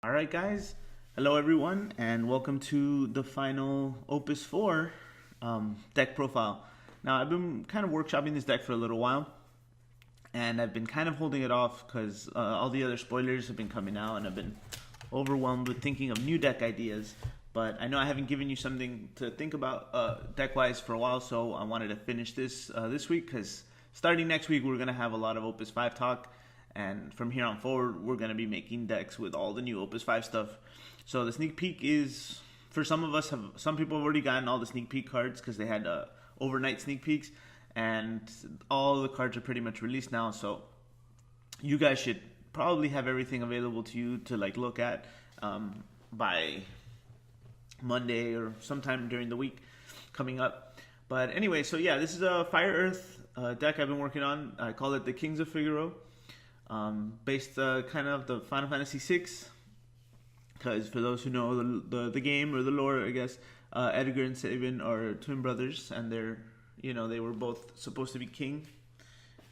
All right, guys. Hello, everyone, and welcome to the final Opus 4 deck profile. Now, I've been kind of workshopping this deck for a little while, and I've been kind of holding it off because all the other spoilers have been coming out, and I've been overwhelmed with thinking of new deck ideas. But I know I haven't given you something to think about deck-wise for a while, so I wanted to finish this this week because starting next week, we're going to have a lot of Opus 5 talk. And from here on forward, we're going to be making decks with all the new Opus 5 stuff. So the sneak peek is, for some of us, some people have already gotten all the sneak peek cards because they had overnight sneak peeks. And all the cards are pretty much released now. So you guys should probably have everything available to you to look at by Monday or sometime during the week coming up. But anyway, so yeah, this is a Fire Earth deck I've been working on. I call it the Kings of Figaro. Based kind of the Final Fantasy VI, because for those who know the game or the lore, I guess Edgar and Sabin are twin brothers, and they were both supposed to be king,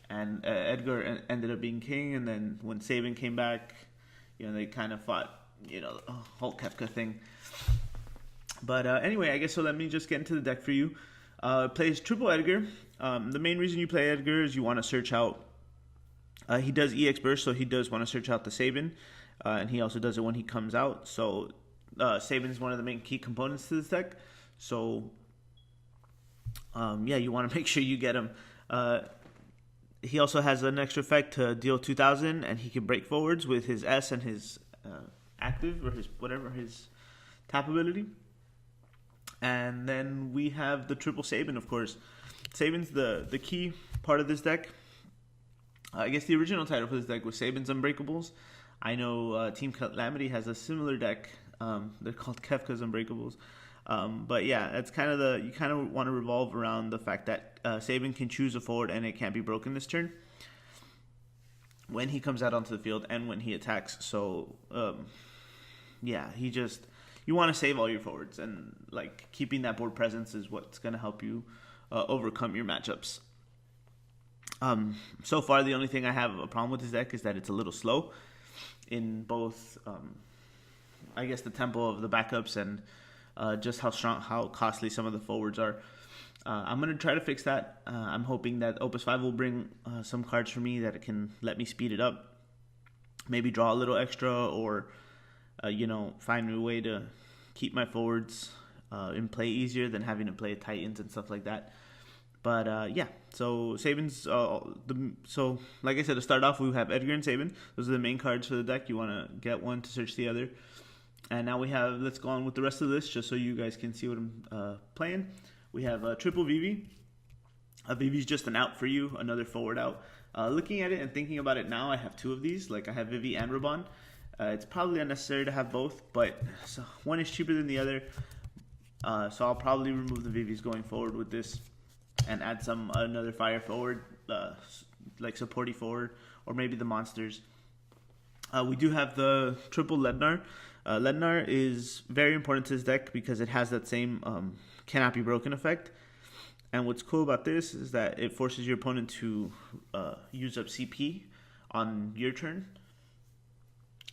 and Edgar ended up being king, and then when Sabin came back, they kind of fought, the whole Kefka thing. But anyway, I guess so. Let me just get into the deck for you. Plays triple Edgar. The main reason you play Edgar is you want to search out. He does EX Burst, so he does want to search out the Sabin, and he also does it when he comes out. So Sabin is one of the main key components to this deck. So you want to make sure you get him. He also has an extra effect to deal 2,000, and he can break forwards with his S and his active or his tap ability. And then we have the triple Sabin, of course. Sabin's the key part of this deck. I guess the original title for this deck was Sabin's Unbreakables. I know Team Calamity has a similar deck. They're called Kefka's Unbreakables. But yeah, that's kind of you kind of want to revolve around the fact that Sabin can choose a forward and it can't be broken this turn when he comes out onto the field and when he attacks. So you want to save all your forwards, and keeping that board presence is what's going to help you overcome your matchups. So far, the only thing I have a problem with this deck is that it's a little slow in both, I guess, the tempo of the backups and just how costly some of the forwards are. I'm going to try to fix that. I'm hoping that Opus 5 will bring some cards for me that it can let me speed it up. Maybe draw a little extra or, find a way to keep my forwards in play easier than having to play Titans and stuff like that. But so Sabin's, so like I said, to start off, we have Edgar and Sabin. Those are the main cards for the deck. You want to get one to search the other. And now let's go on with the rest of the list just so you guys can see what I'm playing. We have triple Vivi. Vivi's just an out for you, another forward out. Looking at it and thinking about it now, I have two of these. I have Vivi and Ruben. It's probably unnecessary to have both, but one is cheaper than the other. So I'll probably remove the Vivis going forward with this and add another fire forward, supporty forward, or maybe the monsters. We do have the triple Letner. Letner is very important to this deck because it has that same cannot be broken effect. And what's cool about this is that it forces your opponent to use up CP on your turn,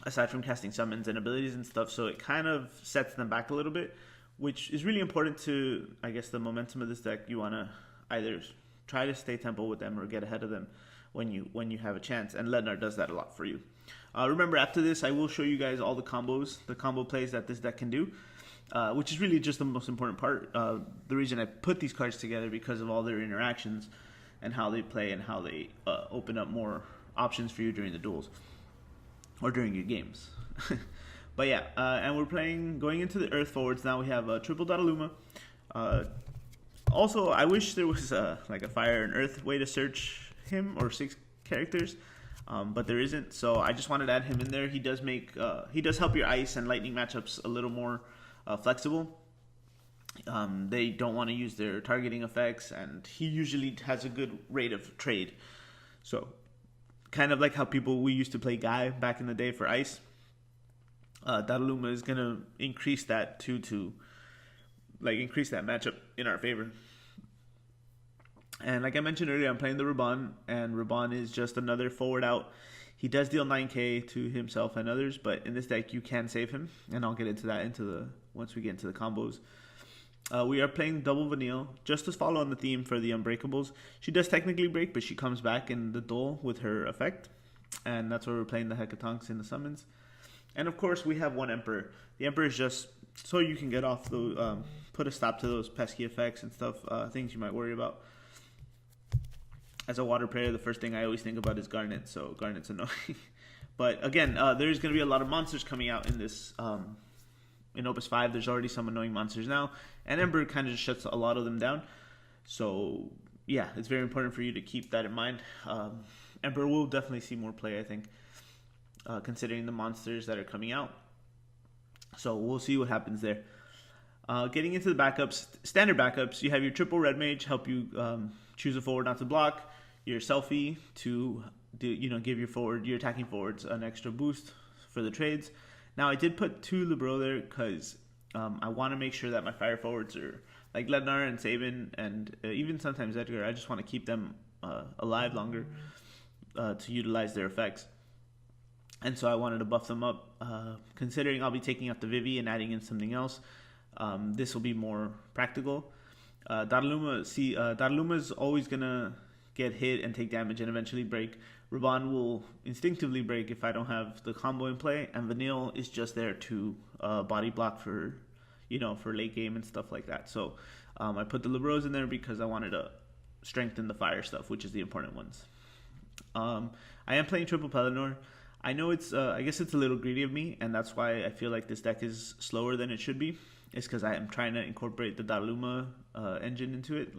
aside from casting summons and abilities and stuff. So it kind of sets them back a little bit, which is really important to, I guess, the momentum of this deck. You want to either try to stay tempo with them or get ahead of them when you have a chance, and Letner does that a lot for you. Remember, after this, I will show you guys all the combo plays that this deck can do, which is really just the most important part. The reason I put these cards together because of all their interactions and how they play and how they open up more options for you during the duels or during your games. But yeah, and we're going into the Earth forwards now. We have a triple Luma. Also, I wish there was a Fire and Earth way to search him, or 6 characters, but there isn't. So I just wanted to add him in there. He does help your Ice and Lightning matchups a little more flexible. They don't want to use their targeting effects, and he usually has a good rate of trade. So kind of like how we used to play Guy back in the day for Ice. Luma is going to increase that to increase that matchup in our favor. And like I mentioned earlier, I'm playing the Ruben, and Ruben is just another forward out. He does deal 9k to himself and others, but in this deck you can save him, and I'll get into that once we get into the combos. We are playing double Vanille, just to follow on the theme for the Unbreakables. She does technically break, but she comes back in the duel with her effect, and that's why we're playing the Hecatonks in the summons. And of course we have one Emperor. The Emperor is just so you can get off the put a stop to those pesky effects and stuff, things you might worry about. As a water player, the first thing I always think about is Garnet, so Garnet's annoying. But again, there's going to be a lot of monsters coming out in this in Opus 5. There's already some annoying monsters now, and Ember kind of just shuts a lot of them down. So yeah, it's very important for you to keep that in mind. Ember will definitely see more play, I think, considering the monsters that are coming out. So we'll see what happens there. Getting into the backups, standard backups, you have your triple red mage, help you choose a forward not to block. Your selfie to give your attacking forwards an extra boost for the trades. Now I did put 2 Libero there because I want to make sure that my fire forwards are like Letner and Sabin and even sometimes Edgar. I just want to keep them alive longer to utilize their effects. And so I wanted to buff them up. Considering I'll be taking out the Vivi and adding in something else, this will be more practical. Darluma is always going to get hit and take damage and eventually break. Ruben will instinctively break if I don't have the combo in play, and Vanille is just there to body block for late game and stuff like that. So I put the Liberos in there because I wanted to strengthen the fire stuff, which is the important ones. I am playing triple Pelennor. I know I guess it's a little greedy of me, and that's why I feel like this deck is slower than it should be. It's because I am trying to incorporate the Darluma engine into it.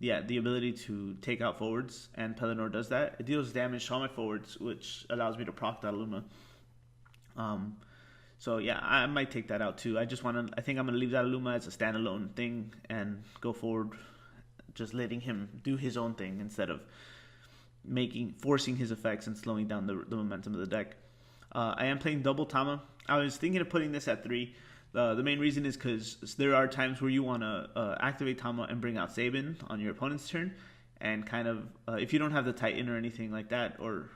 The ability to take out forwards, and Pelennor does that. It deals damage to all my forwards, which allows me to proc Darluma. So yeah, I might take that out too. I think I'm gonna leave Darluma as a standalone thing and go forward, just letting him do his own thing instead of forcing his effects and slowing down the momentum of the deck. I am playing double Tama. I was thinking of putting this at 3. The main reason is because there are times where you want to activate Tama and bring out Sabin on your opponent's turn, and kind of if you don't have the Titan or anything like that, or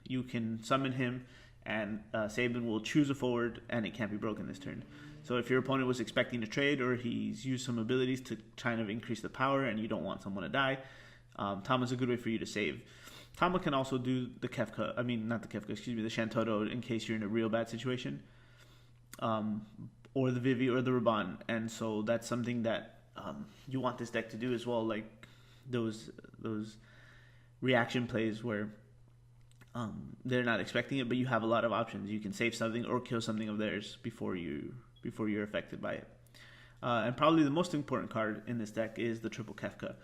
you can summon him and Sabin will choose a forward and it can't be broken this turn. So if your opponent was expecting to trade, or he's used some abilities to kind of increase the power and you don't want someone to die, Tama's a good way for you to save. Tama can also do the Kefka, the Shantou in case you're in a real bad situation. Or the Vivi or the Ruben, and so that's something that you want this deck to do as well, like those reaction plays where they're not expecting it, but you have a lot of options. You can save something or kill something of theirs before you're affected by it. And probably the most important card in this deck is the triple Kefka.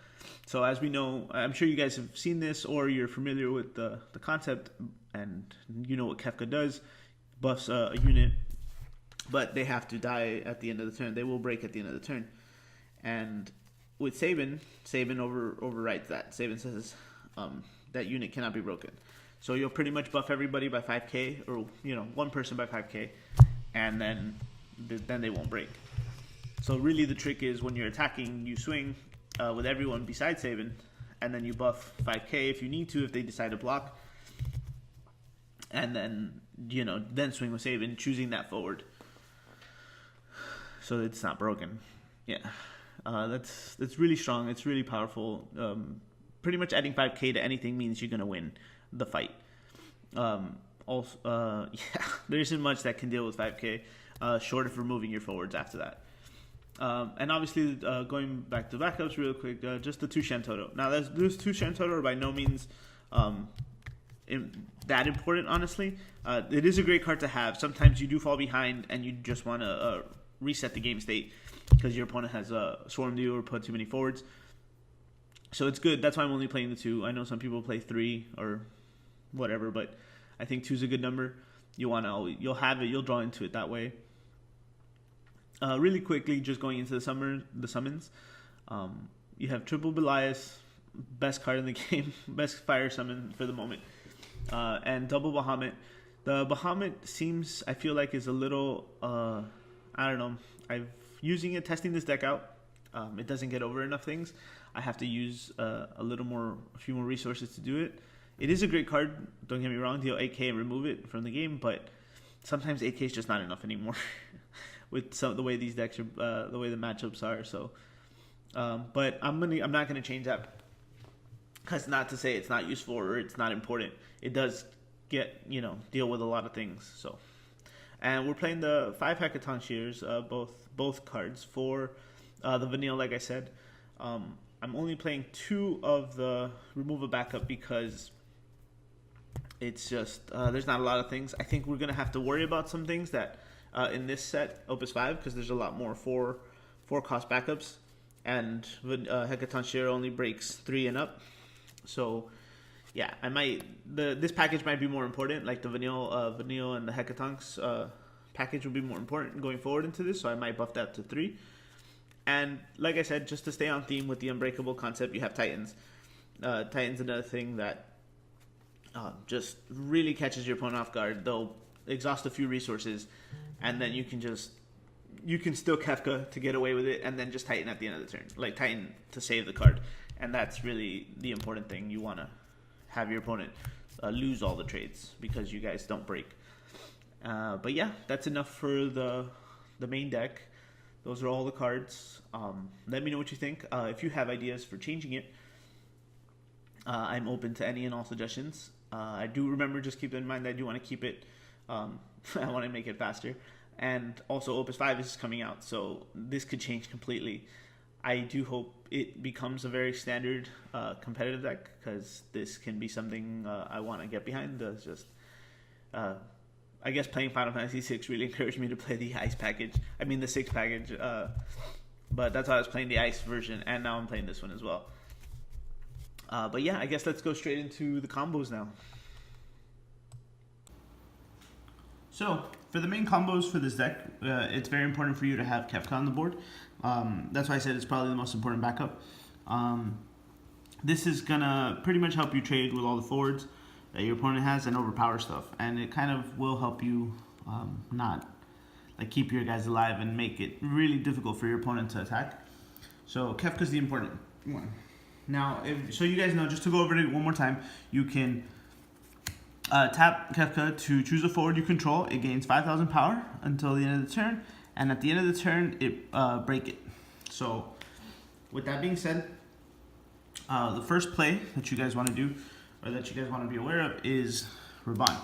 So as we know, I'm sure you guys have seen this or you're familiar with the concept, and you know what Kefka does. Buffs a unit, but they have to die at the end of the turn. They will break at the end of the turn. And with Sabin overwrites that. Sabin says that unit cannot be broken. So you'll pretty much buff everybody by 5k, or one person by 5k, and then they won't break. So really the trick is when you're attacking, you swing with everyone besides Sabin, and then you buff 5k if you need to, if they decide to block. And then, then swing with Sabin, choosing that forward, so it's not broken. Yeah, that's really strong. It's really powerful. Pretty much adding 5k to anything means you're gonna win the fight. Yeah, there isn't much that can deal with 5k, short of removing your forwards after that. And obviously, going back to backups real quick, just the 2 Shantou. Now, those 2 Shantou are by no means that important, honestly. It is a great card to have. Sometimes you do fall behind and you just want to reset the game state because your opponent has swarmed you or put too many forwards. So it's good. That's why I'm only playing the 2. I know some people play 3 or whatever, but I think 2 is a good number. You'll have it. You'll draw into it that way. Really quickly, just going into the summons. You have triple Belias, best card in the game, best fire summon for the moment, and double Bahamut. The Bahamut I feel like is a little, I don't know. Testing this deck out. It doesn't get over enough things. I have to use a few more resources to do it. It is a great card, don't get me wrong, deal 8k and remove it from the game, but sometimes 8k is just not enough anymore with the way these decks are, the way the matchups are. So, but I'm not gonna change that. Because not to say it's not useful or it's not important, it does deal with a lot of things. So, and we're playing the 5 Hackathon shears, both cards for the Vanille. Like I said, I'm only playing 2 of the remove a backup because it's just there's not a lot of things. I think we're gonna have to worry about some things that in this set Opus 5 because there's a lot more 4 cost backups, and Hackathon shear only breaks 3 and up. So, yeah, this package might be more important. Like the Vanille and the Hackathons package will be more important going forward into this. So I might buff that to 3. And like I said, just to stay on theme with the Unbreakable concept, you have Titans. Titans, another thing that just really catches your opponent off guard. They'll exhaust a few resources, and then you can still Kefka to get away with it, and then just Titan at the end of the turn, like Titan to save the card. And that's really the important thing. You want to have your opponent lose all the trades because you guys don't break. But yeah, that's enough for the main deck. Those are all the cards. Let me know what you think. If you have ideas for changing it, I'm open to any and all suggestions. I do remember, just keep in mind that I do want to keep it. I want to make it faster. And also Opus 5 is coming out, so this could change completely. I do hope it becomes a very standard competitive deck because this can be something I want to get behind. It's just, I guess playing Final Fantasy VI really encouraged me to play the Ice package. I mean the 6 package, but that's why I was playing the Ice version, and now I'm playing this one as well. But yeah, I guess let's go straight into the combos now. So, for the main combos for this deck, it's very important for you to have Kefka on the board. That's why I said it's probably the most important backup. This is going to pretty much help you trade with all the forwards that your opponent has and overpower stuff. And it kind of will help you not keep your guys alive and make it really difficult for your opponent to attack. So Kefka's the important one. Now, so you guys know, just to go over it one more time, you can tap Kefka to choose a forward you control. It gains 5,000 power until the end of the turn, and at the end of the turn, it break it. So, with that being said, the first play that you guys want to do, or that you guys want to be aware of, is Ruben.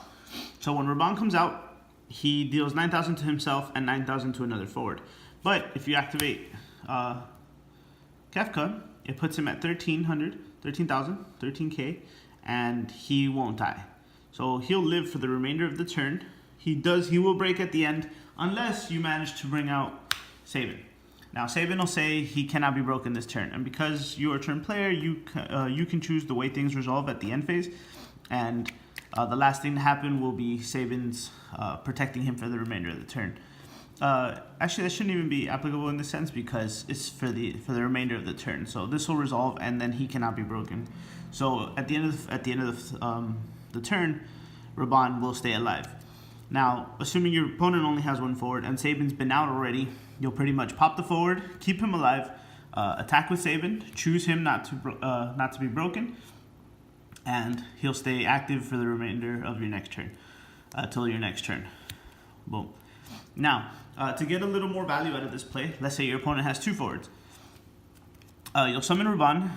So when Ruben comes out, he deals 9,000 to himself and 9,000 to another forward. But if you activate Kefka, it puts him at 13,000, 13K, and he won't die. So he'll live for the remainder of the turn. He will break at the end unless you manage to bring out Sabin. Now Sabin will say he cannot be broken this turn, and because you're a turn player, you can choose the way things resolve at the end phase, and the last thing to happen will be Sabin's protecting him for the remainder of the turn. Actually, that shouldn't even be applicable in this sense because it's for the remainder of the turn. So this will resolve, and then he cannot be broken. So at the end of the turn, Ruben will stay alive. Now, assuming your opponent only has one forward and Sabin's been out already, you'll pretty much pop the forward, keep him alive, attack with Sabin, choose him not to be broken, and he'll stay active for the remainder of your next turn, till your next turn. Boom. Now, to get a little more value out of this play, let's say your opponent has two forwards. You'll summon Ruben,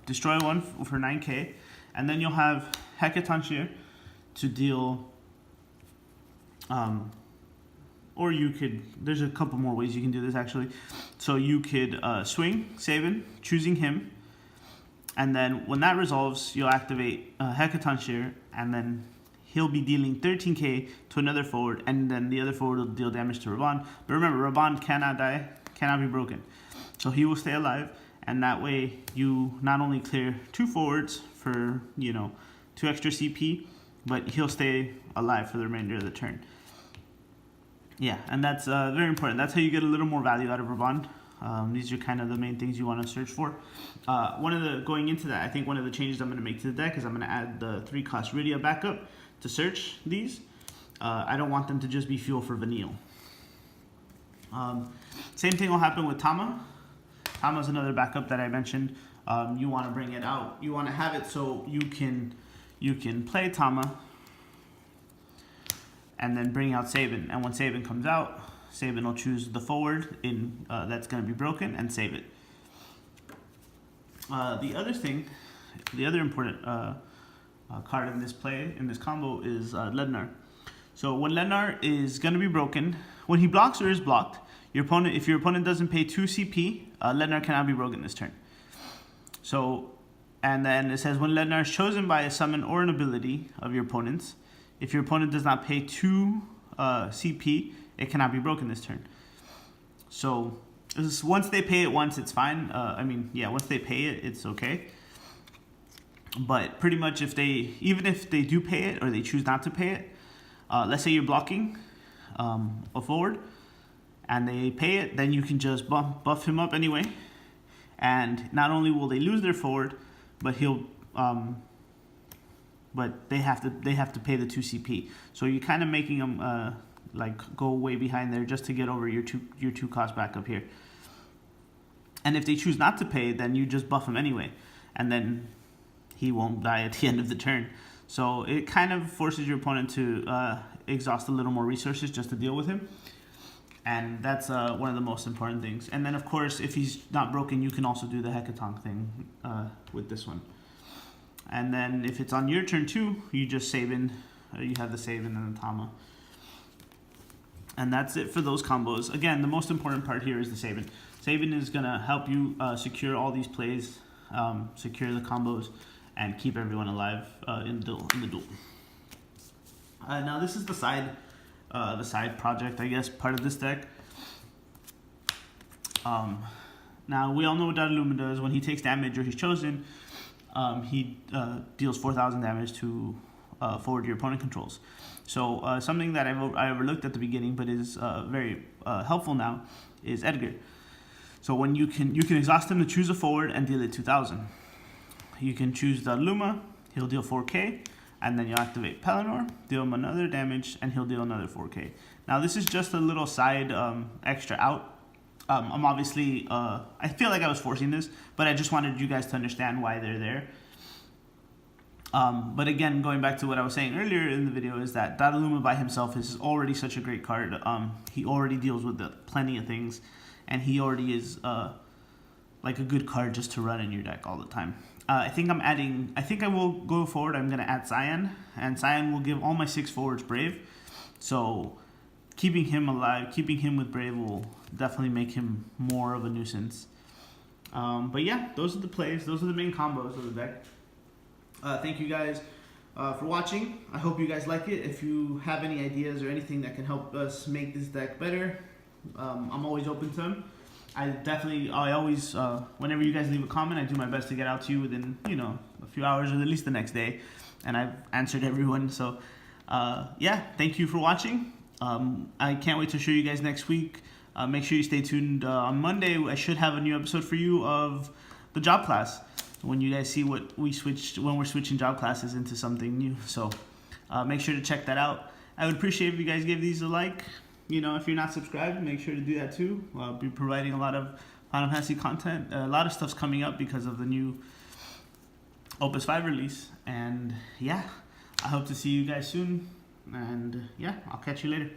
destroy one for 9k, and then you'll have Hackathon shear to deal, or you could, there's a couple more ways you can do this actually. So you could swing Sabin, choosing him, and then when that resolves, you'll activate Hackathon shear, and then he'll be dealing 13k to another forward, and then the other forward will deal damage to Ruben. But remember, Ruben cannot die, cannot be broken. So he will stay alive, and that way you not only clear two forwards for, 2 extra CP, but he'll stay alive for the remainder of the turn. Yeah, and that's very important. That's how you get a little more value out of Ruben. These are kind of the main things you want to search for. Going into that, I think one of the changes I'm going to make to the deck is I'm going to add the 3-cost Rydia backup to search these. I don't want them to just be fuel for Vanille. Same thing will happen with Tama. Tama is another backup that I mentioned. You want to bring it out. You want to have it so you can you can play Tama and then bring out Sabin. And when Sabin comes out, Sabin will choose the forward in that's going to be broken and save it. The other important card in this play, in this combo, is Letner. So when Letner is going to be broken, when he blocks or is blocked, if your opponent doesn't pay 2 CP, Letner cannot be broken this turn. So, and then it says when Letner is chosen by a summon or an ability of your opponent's, if your opponent does not pay 2 CP, it cannot be broken this turn. So once they pay it once, it's fine. Once they pay it, it's okay. But pretty much even if they do pay it or they choose not to pay it, let's say you're blocking a forward and they pay it, then you can just buff him up anyway. And not only will they lose their forward, but they have to pay the 2 CP. So you're kind of making them go way behind there just to get over your two cost back up here. And if they choose not to pay, then you just buff him anyway, and then he won't die at the end of the turn. So it kind of forces your opponent to exhaust a little more resources just to deal with him. And that's one of the most important things. And then, of course, if he's not broken, you can also do the Hecatonk thing with this one. And then if it's on your turn too, you just Sabin. You have the Sabin and the Tama. And that's it for those combos. Again, the most important part here is the Sabin. Sabin is going to help you secure all these plays, secure the combos, and keep everyone alive in the duel. Now this is the side project, I guess, part of this deck. Now we all know what Luma does. When he takes damage or he's chosen, he deals 4,000 damage to forward your opponent controls. So something that I overlooked at the beginning, but is very helpful now, is Edgar. So when you can exhaust him to choose a forward and deal it 2,000. You can choose the Luma, he'll deal 4K, and then you'll activate Pelennor, deal him another damage, and he'll deal another 4K. Now this is just a little side extra out. I'm obviously, I feel like I was forcing this, but I just wanted you guys to understand why they're there. But again, going back to what I was saying earlier in the video, is that Luma by himself is already such a great card. He already deals with plenty of things, and he already is like a good card just to run in your deck all the time. I think I will go forward. I'm going to add Cyan, and Cyan will give all my 6 forwards Brave. So keeping him alive, keeping him with Brave will definitely make him more of a nuisance. But yeah, those are the plays. Those are the main combos of the deck. Thank you guys for watching. I hope you guys like it. If you have any ideas or anything that can help us make this deck better, I'm always open to them. I always, whenever you guys leave a comment, I do my best to get out to you within, a few hours or at least the next day. And I've answered everyone. So, yeah, thank you for watching. I can't wait to show you guys next week. Make sure you stay tuned. On Monday, I should have a new episode for you of the job class, when you guys see what we switched, when we're switching job classes into something new. So, make sure to check that out. I would appreciate if you guys gave these a like. If you're not subscribed, make sure to do that too. I'll be providing a lot of Final Fantasy content. A lot of stuff's coming up because of the new Opus 5 release. And yeah, I hope to see you guys soon. And yeah, I'll catch you later.